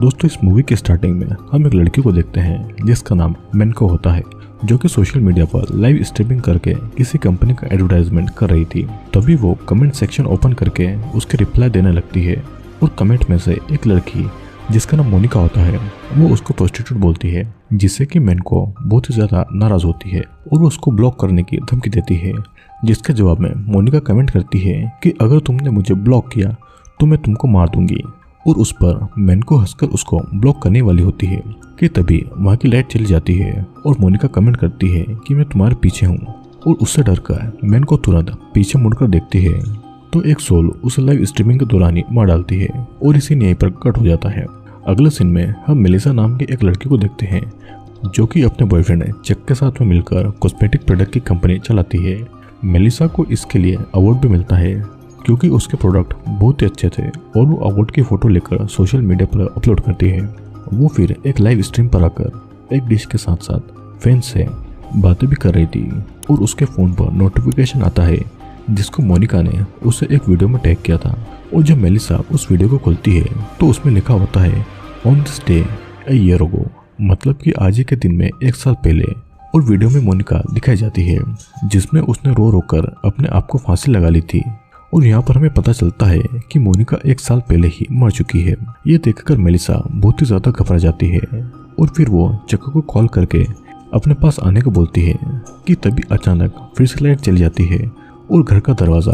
दोस्तों, इस मूवी के स्टार्टिंग में हम एक लड़की को देखते हैं जिसका नाम मेनको होता है, जो कि सोशल मीडिया पर लाइव स्ट्रीमिंग करके किसी कंपनी का एडवर्टाइजमेंट कर रही थी। तभी वो कमेंट सेक्शन ओपन करके उसके रिप्लाई देने लगती है और कमेंट में से एक लड़की जिसका नाम मोनिका होता है वो उसको प्रोस्टिट्यूट बोलती है, जिससे कि मेनको बहुत ही ज्यादा नाराज होती है और वो उसको ब्लॉक करने की धमकी देती है। जिसके जवाब में मोनिका कमेंट करती है कि अगर तुमने मुझे ब्लॉक किया तो मैं तुमको मार दूंगी। और उस पर मेनको हंसकर उसको ब्लॉक करने वाली होती है कि तभी वहाँ की लाइट चली जाती है और मोनिका कमेंट करती है कि मैं तुम्हारे पीछे हूँ। और उससे डरकर मेनको तुरंत पीछे मुड़कर देखती है तो एक सोल उसे लाइव स्ट्रीमिंग के दौरान ही मार डालती है और इसी यहीं पर कट हो जाता है। अगले सीन में हम मेलिसा नाम की एक लड़की को देखते हैं जो कि अपने बॉयफ्रेंड चक के साथ में मिलकर कॉस्मेटिक प्रोडक्ट की कंपनी चलाती है। मेलिसा को इसके लिए अवार्ड भी मिलता है क्योंकि उसके प्रोडक्ट बहुत ही अच्छे थे और वो अवार्ड की फोटो लेकर सोशल मीडिया पर अपलोड करती है। वो फिर एक लाइव स्ट्रीम पर आकर एक डिश के साथ साथ फैंस से बातें भी कर रही थी और उसके फ़ोन पर नोटिफिकेशन आता है जिसको मोनिका ने उसे एक वीडियो में टैग किया था। और जब मेलिसा उस वीडियो को खोलती है तो उसमें लिखा होता है on this day a year ago, मतलब कि आज ही के दिन में एक साल पहले। और वीडियो में मोनिका दिखाई जाती है जिसमें उसने रो रो कर अपने आप को फांसी लगा ली थी। और यहाँ पर हमें पता चलता है कि मोनिका एक साल पहले ही मर चुकी है। ये देखकर मेलिसा बहुत ही ज्यादा घबरा जाती है और फिर वो चक्कू को कॉल करके अपने पास आने को बोलती है कि तभी अचानक फिर से लाइट चली जाती है और घर का दरवाजा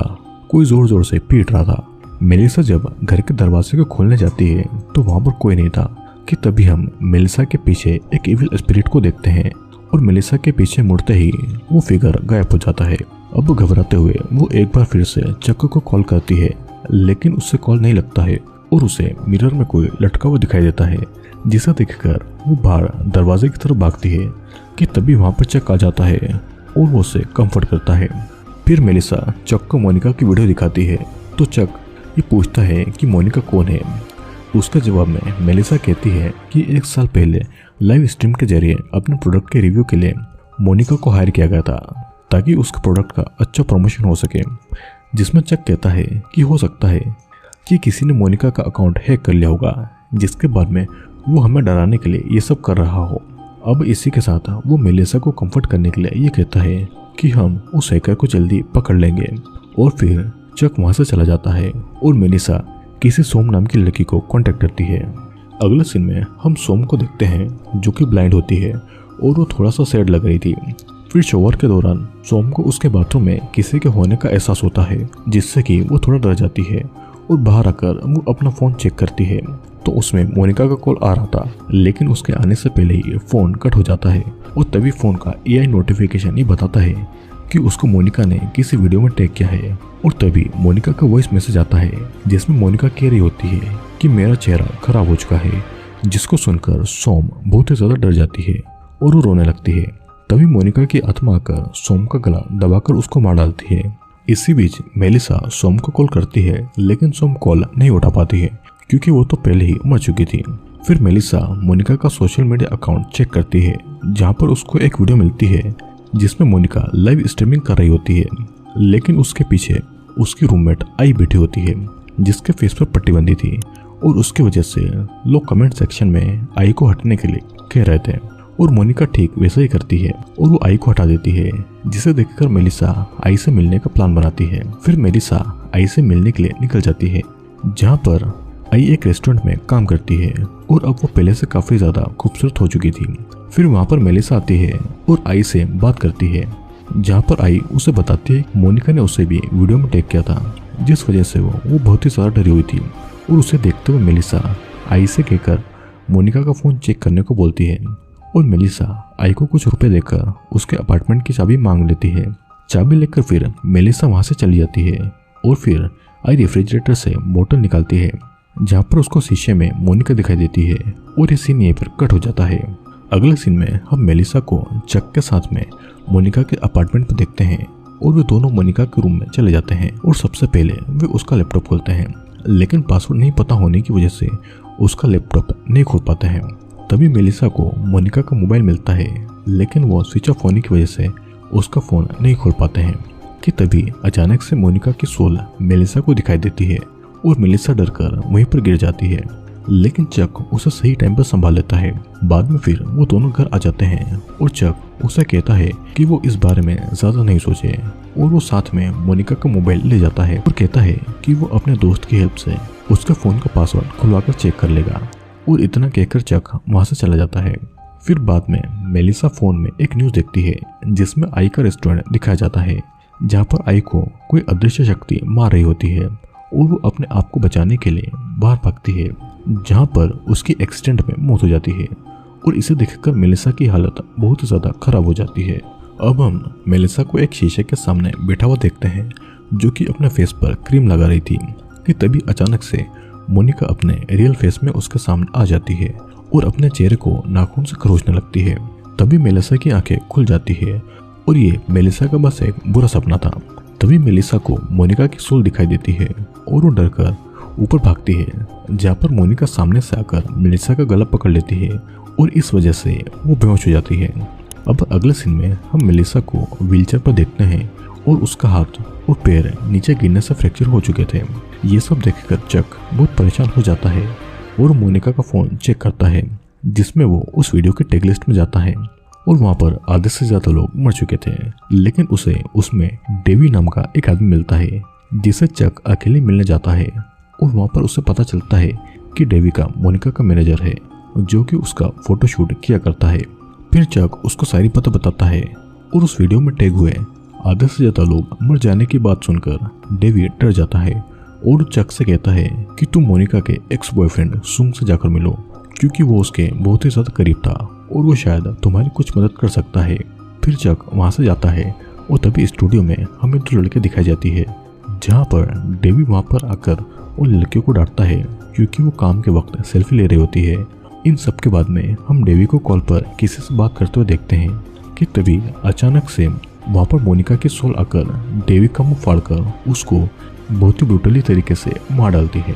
कोई जोर जोर से पीट रहा था। मेलिसा जब घर के दरवाजे को खोलने जाती है तो वहाँ पर कोई नहीं था कि तभी हम मेलिसा के पीछे एक इविल स्पिरिट को देखते हैं और मेलिसा के पीछे मुड़ते ही वो फिगर गायब हो जाता है। अब घबराते हुए वो एक बार फिर से चक्कू को कॉल करती है लेकिन उससे कॉल नहीं लगता है और उसे मिरर में कोई लटका हुआ दिखाई देता है, जिसे देखकर वो बाहर दरवाजे की तरफ भागती है कि तभी वहाँ पर चक आ जाता है और वो उसे कंफर्ट करता है। फिर मेलिसा चक को मोनिका की वीडियो दिखाती है तो चक ये पूछता है कि मोनिका कौन है। उसके जवाब में मेलिसा कहती है कि एक साल पहले लाइव स्ट्रीम के जरिए अपने प्रोडक्ट के रिव्यू के लिए मोनिका को हायर किया गया था ताकि उसके प्रोडक्ट का अच्छा प्रमोशन हो सके। जिसमें चक कहता है कि हो सकता है कि किसी ने मोनिका का अकाउंट हैक कर लिया होगा, जिसके बाद में वो हमें डराने के लिए ये सब कर रहा हो। अब इसी के साथ वो मेलिसा को कंफर्ट करने के लिए ये कहता है कि हम उस हैकर को जल्दी पकड़ लेंगे। और फिर चक वहाँ से चला जाता है और मेलिसा किसी सोम नाम की लड़की को कांटेक्ट करती है। अगले सीन में हम सोम को देखते हैं जो कि ब्लाइंड होती है और वो थोड़ा सा सैड लग रही थी। फिर शॉवर के दौरान सोम को उसके बाथरूम में किसी के होने का एहसास होता है, जिससे कि वो थोड़ा डर जाती है और बाहर आकर वो अपना फ़ोन चेक करती है तो उसमें मोनिका का कॉल आ रहा था, लेकिन उसके आने से पहले ही फ़ोन कट हो जाता है और तभी फ़ोन का AI नोटिफिकेशन ये बताता है कि उसको मोनिका ने किसी वीडियो में टैग किया है। और तभी मोनिका का वॉइस मैसेज आता है जिसमें मोनिका कह रही होती है कि मेरा चेहरा खराब हो चुका है, जिसको सुनकर सोम बहुत ही ज़्यादा डर जाती है और वो रोने लगती है। तभी मोनिका की आत्मा आकर सोम का गला दबाकर उसको मार डालती है। इसी बीच मेलिसा सोम को कॉल करती है लेकिन सोम कॉल नहीं उठा पाती है क्योंकि वो तो पहले ही मर चुकी थी। फिर मेलिसा मोनिका का सोशल मीडिया अकाउंट चेक करती है जहाँ पर उसको एक वीडियो मिलती है जिसमें मोनिका लाइव स्ट्रीमिंग कर रही होती है, लेकिन उसके पीछे उसकी रूममेट आई बैठी होती है जिसके फेस पर पट्टी बंधी थी और उसकी वजह से लोग कमेंट सेक्शन में आई को हटने के लिए कह रहे थे। और मोनिका ठीक वैसा ही करती है और वो आई को हटा देती है, जिसे देखकर मेलिसा आई से मिलने का प्लान बनाती है। फिर मेलिसा आई से मिलने के लिए निकल जाती है जहाँ पर आई एक रेस्टोरेंट में काम करती है और अब वो पहले से काफी ज्यादा खूबसूरत हो चुकी थी। फिर वहाँ पर मेलिसा आती है और आई से बात करती है जहाँ पर आई उसे बताती है मोनिका ने उसे भी वीडियो में टैग किया था, जिस वजह से वो बहुत ही ज्यादा डरी हुई थी। और उसे देखते हुए मेलिसा आई से कहकर मोनिका का फोन चेक करने को बोलती है और मेलिसा आई को कुछ रुपए देकर उसके अपार्टमेंट की चाबी मांग लेती है। चाबी लेकर फिर मेलिसा वहाँ से चली जाती है और फिर आई रेफ्रिजरेटर से बोतल निकालती है जहाँ पर उसको शीशे में मोनिका दिखाई देती है और ये सीन यहीं पर कट हो जाता है। अगले सीन में हम मेलिसा को चक के साथ में मोनिका के अपार्टमेंट पर देखते हैं और वे दोनों मोनिका के रूम में चले जाते हैं और सबसे पहले वे उसका लैपटॉप खोलते हैं, लेकिन पासवर्ड नहीं पता होने की वजह से उसका लैपटॉप नहीं खोल पाते हैं। तभी मेलिसा को मोनिका का मोबाइल मिलता है, लेकिन वो स्विच ऑफ होने की वजह से उसका फ़ोन नहीं खोल पाते हैं कि तभी अचानक से मोनिका की सोल मेलिसा को दिखाई देती है और मेलिसा डरकर वहीं पर गिर जाती है। लेकिन चक उसे सही टाइम पर संभाल लेता है। बाद में फिर वो दोनों घर आ जाते हैं और चक उसे कहता है कि वो इस बारे में ज्यादा नहीं सोचे और वो साथ में मोनिका का मोबाइल ले जाता है और कहता है कि वो अपने दोस्त की हेल्प से उसके फोन का पासवर्ड खुलवाकर चेक कर लेगा। और इतना कहकर चक वहां से चला जाता है। फिर बाद में मेलिसा फोन में एक न्यूज देखती है जिसमें आई का रेस्टोरेंट दिखाया जाता है, जहाँ पर आई को कोई अदृश्य शक्ति मार रही होती है और वो अपने आप को बचाने के लिए बाहर भागती है, जहाँ पर उसकी एक्सीडेंट में मौत हो जाती है। और इसे देखकर मेलिसा की हालत बहुत ज़्यादा खराब हो जाती है। अब हम मेलिसा को एक शीशे के सामने बैठा हुआ देखते हैं, जो कि अपने फेस पर क्रीम लगा रही थी कि तभी अचानक से मोनिका अपने रियल फेस में उसके सामने आ जाती है और अपने चेहरे को नाखून से खरोचने लगती है। तभी मेलिसा की आंखें खुल जाती है और ये मेलिसा का बस एक बुरा सपना था। तभी मेलिसा को मोनिका की सोल दिखाई देती है और वो डरकर ऊपर भागती है, जहाँ पर मोनिका सामने से आकर मेलिसा का गला पकड़ लेती है और इस वजह से वो बेहोश हो जाती है। अब अगले सीन में हम मेलिसा को व्हीलचेयर पर देखते हैं और उसका हाथ और पैर नीचे गिरने से फ्रैक्चर हो चुके थे। ये सब देखकर चक बहुत परेशान हो जाता है और मोनिका का फोन चेक करता है, जिसमें वो उस वीडियो के टैग लिस्ट में जाता है और वहाँ पर आधे से ज्यादा लोग मर चुके थे। लेकिन उसे उसमें डेवी नाम का एक आदमी मिलता है, जिसे चक अकेले मिलने जाता है और वहाँ पर उसे पता चलता है कि डेवी का मोनिका का मैनेजर है, जो कि उसका फोटोशूट किया करता है। फिर चक उसको सारी पता बताता है और उस वीडियो में टैग हुए आधे से ज्यादा लोग मर जाने की बात सुनकर डेवी डर जाता है और चक से कहता है कि तुम मोनिका के एक्स बॉयफ्रेंड सुंग से जाकर मिलो, क्योंकि वो उसके बहुत ही ज्यादा करीब था और वो शायद तुम्हारी कुछ मदद कर सकता है। फिर चक वहां से जाता है और तभी स्टूडियो में हमें 2 लड़के दिखाई जाती है, जहाँ पर डेवी वहां पर आकर उन लड़कियों को डांटता है क्योंकि वो काम के वक्त सेल्फी ले रही होती है। इन सब के बाद में हम डेवी को कॉल पर किसी से बात करते हुए देखते हैं कि तभी अचानक से वहाँ पर मोनिका की सोल आकर डेवी का मुंह फाड़कर उसको बहुत ही ब्रूटली तरीके से मार डालती है।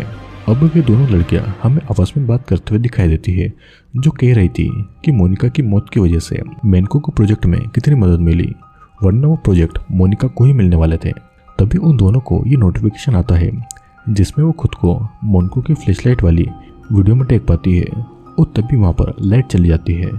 अब ये दोनों लड़कियां हमें आपस में बात करते हुए दिखाई देती है, जो कह रही थी कि मोनिका की मौत की वजह से मेनको को प्रोजेक्ट में कितनी मदद मिली, वरना वो प्रोजेक्ट मोनिका को ही मिलने वाले थे। तभी उन दोनों को ये नोटिफिकेशन आता है, जिसमें वो खुद को मोनिका की फ्लैशलाइट वाली वीडियो में देख पाती है और तभी वहाँ पर लाइट चली जाती है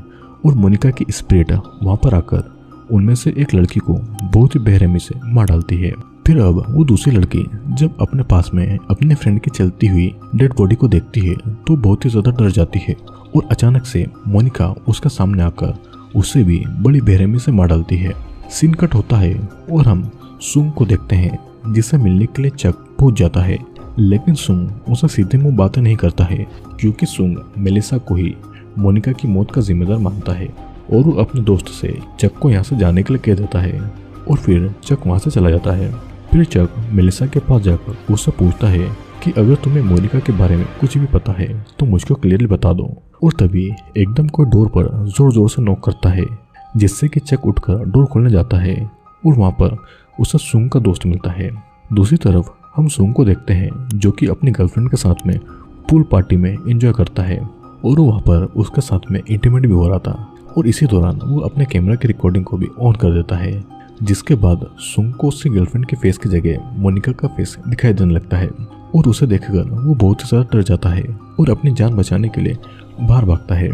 और मोनिका की स्पिरिट वहाँ पर आकर उनमें से एक लड़की को बहुत ही बेरहमी से मार डालती है। फिर अब वो दूसरी लड़की जब अपने पास में अपने फ्रेंड की चलती हुई डेड बॉडी को देखती है तो बहुत ही ज्यादा डर जाती है और अचानक से मोनिका उसका सामने आकर उसे भी बड़ी बेरहमी से मार डालती है। सीन कट होता है और हम सुंग को देखते हैं, जिसे मिलने के लिए चक पहुंच जाता है, लेकिन सुंग उसे सीधे मुंह बातें नहीं करता है, क्योंकि सुंग मेलिसा को ही मोनिका की मौत का जिम्मेदार मानता है और वो अपने दोस्त से चक को यहाँ से जाने के लिए कह देता है और फिर चक वहाँ से चला जाता है। फिर चक मेलिसा के पास जाकर उससे पूछता है कि अगर तुम्हें मोनिका के बारे में कुछ भी पता है तो मुझको क्लियरली बता दो। और तभी एकदम कोई डोर पर जोर जोर से नॉक करता है, जिससे कि चक उठकर डोर खोलने जाता है और वहाँ पर उसे सुंग का दोस्त मिलता है। दूसरी तरफ हम सुंग को देखते हैं, जो कि अपनी गर्लफ्रेंड के साथ में पूल पार्टी में एंजॉय करता है और वो वहाँ पर उसके साथ में इंटीमेट भी हो रहा था और इसी दौरान वो अपने कैमरा की रिकॉर्डिंग को भी ऑन कर देता है, जिसके बाद सुंग को उसकी गर्लफ्रेंड के फेस की जगह मोनिका का फेस दिखाई देने लगता है और उसे देखकर वो बहुत ही ज्यादा डर जाता है और अपनी जान बचाने के लिए बाहर भागता है,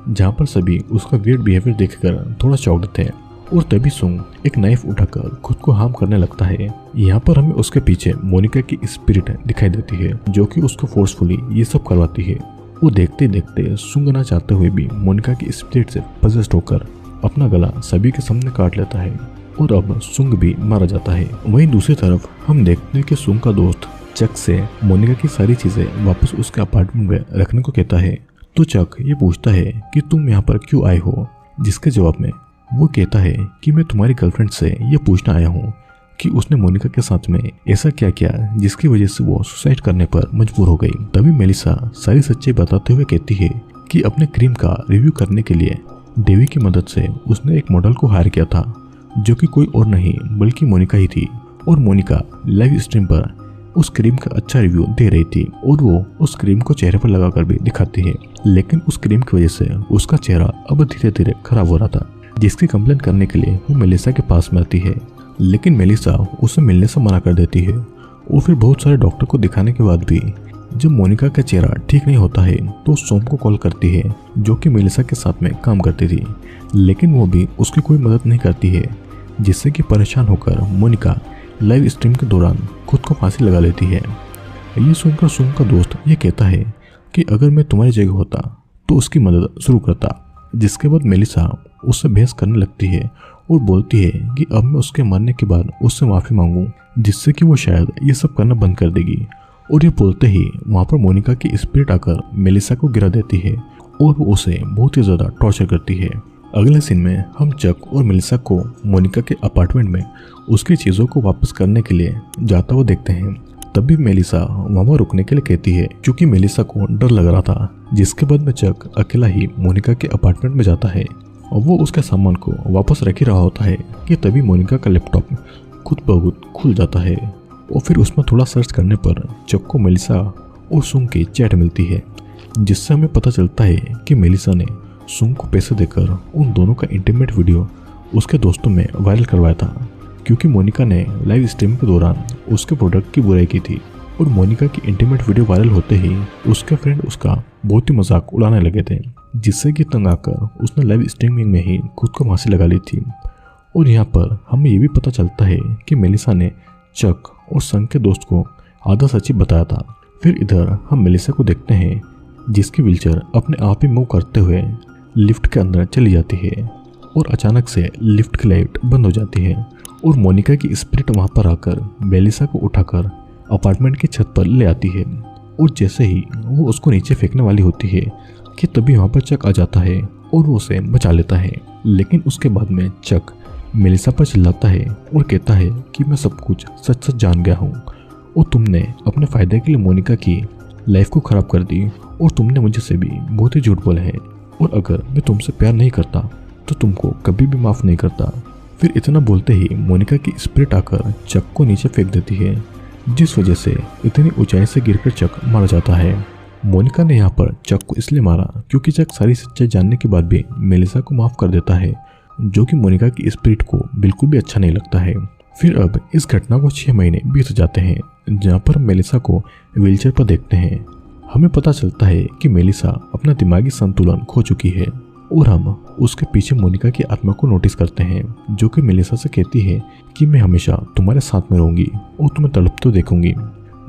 जहाँ पर सभी उसका वियर्ड बिहेवियर देखकर थोड़ा चौंकते थे। और तभी सुंग एक नाइफ उठाकर खुद को हार्म करने लगता है। यहाँ पर हमें उसके पीछे मोनिका की स्पिरिट दिखाई देती है, जो कि उसको फोर्सफुली ये सब करवाती है। वो देखते देखते सुंग ना चाहते हुए भी मोनिका की स्पिरिट से पजेस्ट होकर अपना गला सभी के सामने काट लेता है और अब सुंग भी मारा जाता है। वहीं दूसरी तरफ हम देखते हैं कि सुंग का दोस्त चक से मोनिका की सारी चीजें वापस उसके अपार्टमेंट में रखने को कहता है। तो चक ये पूछता है कि तुम यहाँ पर क्यों आए हो, जिसके जवाब में वो कहता है कि मैं तुम्हारी गर्लफ्रेंड से ये पूछना आया हूँ कि उसने मोनिका के साथ में ऐसा क्या किया जिसकी वजह से वो सुसाइड करने पर मजबूर हो गई। तभी मेलिसा सारी सच्चाई बताते हुए कहती है कि अपने क्रीम का रिव्यू करने के लिए डेवी की मदद से उसने एक मॉडल को हायर किया था, जो कि कोई और नहीं बल्कि मोनिका ही थी। और मोनिका लाइव स्ट्रीम पर उस क्रीम का अच्छा रिव्यू दे रही थी और वो उस क्रीम को चेहरे पर लगाकर भी दिखाती है, लेकिन उस क्रीम की वजह से उसका चेहरा अब धीरे धीरे खराब हो रहा था, जिसकी कंप्लेंट करने के लिए वो मेलिसा के पास में आती है। लेकिन मेलिसा उसे मिलने से मना कर देती है और फिर बहुत सारे डॉक्टर को दिखाने के बाद भी जब मोनिका का चेहरा ठीक नहीं होता है तो सोम को कॉल करती है, जो कि मेलिसा के साथ में काम करती थी, लेकिन वो भी उसकी कोई मदद नहीं करती है, जिससे कि परेशान होकर मोनिका लाइव स्ट्रीम के दौरान खुद को फांसी लगा लेती है। ये सुनकर सोम का दोस्त ये कहता है कि अगर मैं तुम्हारी जगह होता तो उसकी मदद शुरू करता, जिसके बाद मेलिसा उससे बहस करने लगती है और बोलती है कि अब मैं उसके मरने के बाद उससे माफ़ी मांगूं, जिससे कि वो शायद ये सब करना बंद कर देगी। और ये बोलते ही वहाँ पर मोनिका की स्पिरिट आकर मेलिसा को गिरा देती है और वो उसे बहुत ही ज़्यादा टॉर्चर करती है। अगले सीन में हम चक और मेलिसा को मोनिका के अपार्टमेंट में उसकी चीज़ों को वापस करने के लिए जाता हुआ देखते हैं। तभी मेलिसा वहाँ रुकने के लिए कहती है, क्योंकि मेलिसा को डर लग रहा था। जिसके बाद में चक अकेला ही मोनिका के अपार्टमेंट में जाता है और वो उसके सामान को वापस रख ही रहा होता है कि तभी मोनिका का लैपटॉप खुद ब खुद खुल जाता है और फिर उसमें थोड़ा सर्च करने पर चक को मेलिसा और सुंग की चैट मिलती है, जिससे हमें पता चलता है कि मेलिसा ने सुंग को पैसे देकर उन दोनों का इंटीमेट वीडियो उसके दोस्तों में वायरल करवाया था, क्योंकि मोनिका ने लाइव स्ट्रीम के दौरान उसके प्रोडक्ट की बुराई की थी। और मोनिका की इंटीमेट वीडियो वायरल होते ही उसके फ्रेंड उसका बहुत ही मजाक उड़ाने लगे थे, जिससे कि तंग आकर उसने लाइव स्ट्रीमिंग में ही खुद को फांसी लगा ली थी। और यहाँ पर हमें ये भी पता चलता है कि मेलिसा ने चक और संग के दोस्त को आधा सच ही बताया था। फिर इधर हम मेलिसा को देखते हैं, जिसकी व्हीलचेयर अपने आप ही मूव करते हुए लिफ्ट के अंदर चली जाती है और अचानक से लिफ्ट की लाइट बंद हो जाती है और मोनिका की स्पिरिट वहाँ पर आकर मेलिसा को उठाकर अपार्टमेंट की छत पर ले आती है। और जैसे ही वो उसको नीचे फेंकने वाली होती है कि तभी वहाँ पर चक आ जाता है और वो उसे बचा लेता है। लेकिन उसके बाद में चक मेलिसा पर चिल्लाता है और कहता है कि मैं सब कुछ सच सच जान गया हूँ और तुमने अपने फ़ायदे के लिए मोनिका की लाइफ को ख़राब कर दी और तुमने मुझे से भी बहुत ही झूठ बोला है और अगर मैं तुमसे प्यार नहीं करता तो तुमको कभी भी माफ़ नहीं करता। फिर इतना बोलते ही मोनिका की स्पिरिट आकर चक को नीचे फेंक देती है, जिस वजह से इतनी ऊंचाई से गिरकर चक मारा जाता है। मोनिका ने यहाँ पर चक को इसलिए मारा क्योंकि चक सारी सच्चाई जानने के बाद भी मेलिसा को माफ़ कर देता है, जो कि मोनिका की स्पिरिट को बिल्कुल भी अच्छा नहीं लगता है। फिर अब इस घटना को 6 महीने बीत जाते हैं, जहाँ पर मेलिसा को व्हीलचेयर पर देखते हैं। हमें पता चलता है कि मेलिसा अपना दिमागी संतुलन खो चुकी है और हम उसके पीछे मोनिका की आत्मा को नोटिस करते हैं, जो कि मेलिसा से कहती है कि मैं हमेशा तुम्हारे साथ में रहूंगी और तुम्हें तड़पते देखूंगी।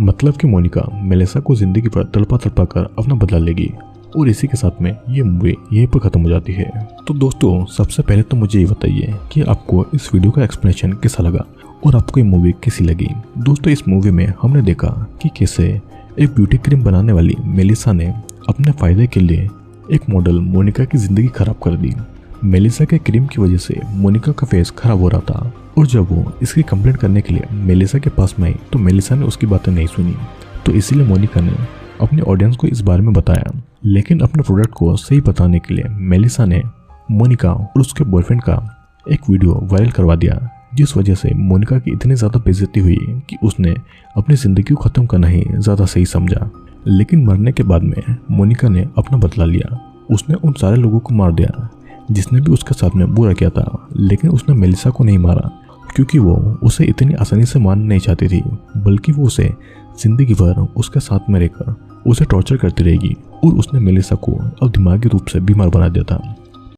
मतलब कि मोनिका मेलिसा को जिंदगी पर तड़पा तड़पा कर अपना बदला लेगी। और इसी के साथ में ये मूवी यहीं पर ख़त्म हो जाती है। तो दोस्तों, सबसे पहले तो मुझे ये बताइए कि आपको इस वीडियो का एक्सप्लेनेशन कैसा लगा और आपको ये मूवी कैसी लगी। दोस्तों, इस मूवी में हमने देखा कि कैसे एक ब्यूटी क्रीम बनाने वाली मेलिसा ने अपने फ़ायदे के लिए एक मॉडल मोनिका की ज़िंदगी ख़राब कर दी। मेलिसा के क्रीम की वजह से मोनिका का फेस ख़राब हो रहा था और जब वो इसकी कंप्लेंट करने के लिए मेलिसा के पास में आई तो मेलिसा ने उसकी बातें नहीं सुनी। तो इसीलिए मोनिका ने अपने ऑडियंस को इस बारे में बताया, लेकिन अपने प्रोडक्ट को सही बताने के लिए मेलिसा ने मोनिका और उसके बॉयफ्रेंड का एक वीडियो वायरल करवा दिया, जिस वजह से मोनिका की इतनी ज़्यादा बेइज्जती हुई कि उसने अपनी ज़िंदगी को ख़त्म करना ही ज़्यादा सही समझा। लेकिन मरने के बाद में मोनिका ने अपना बदला लिया। उसने उन सारे लोगों को मार दिया जिसने भी उसके साथ में बुरा किया था, लेकिन उसने मेलिसा को नहीं मारा क्योंकि वो उसे इतनी आसानी से मारना नहीं चाहती थी, बल्कि वो उसे जिंदगी भर उसके साथ में रहकर उसे टॉर्चर करती रहेगी। और उसने मेलिसा को अब दिमागी रूप से बीमार बना दिया था।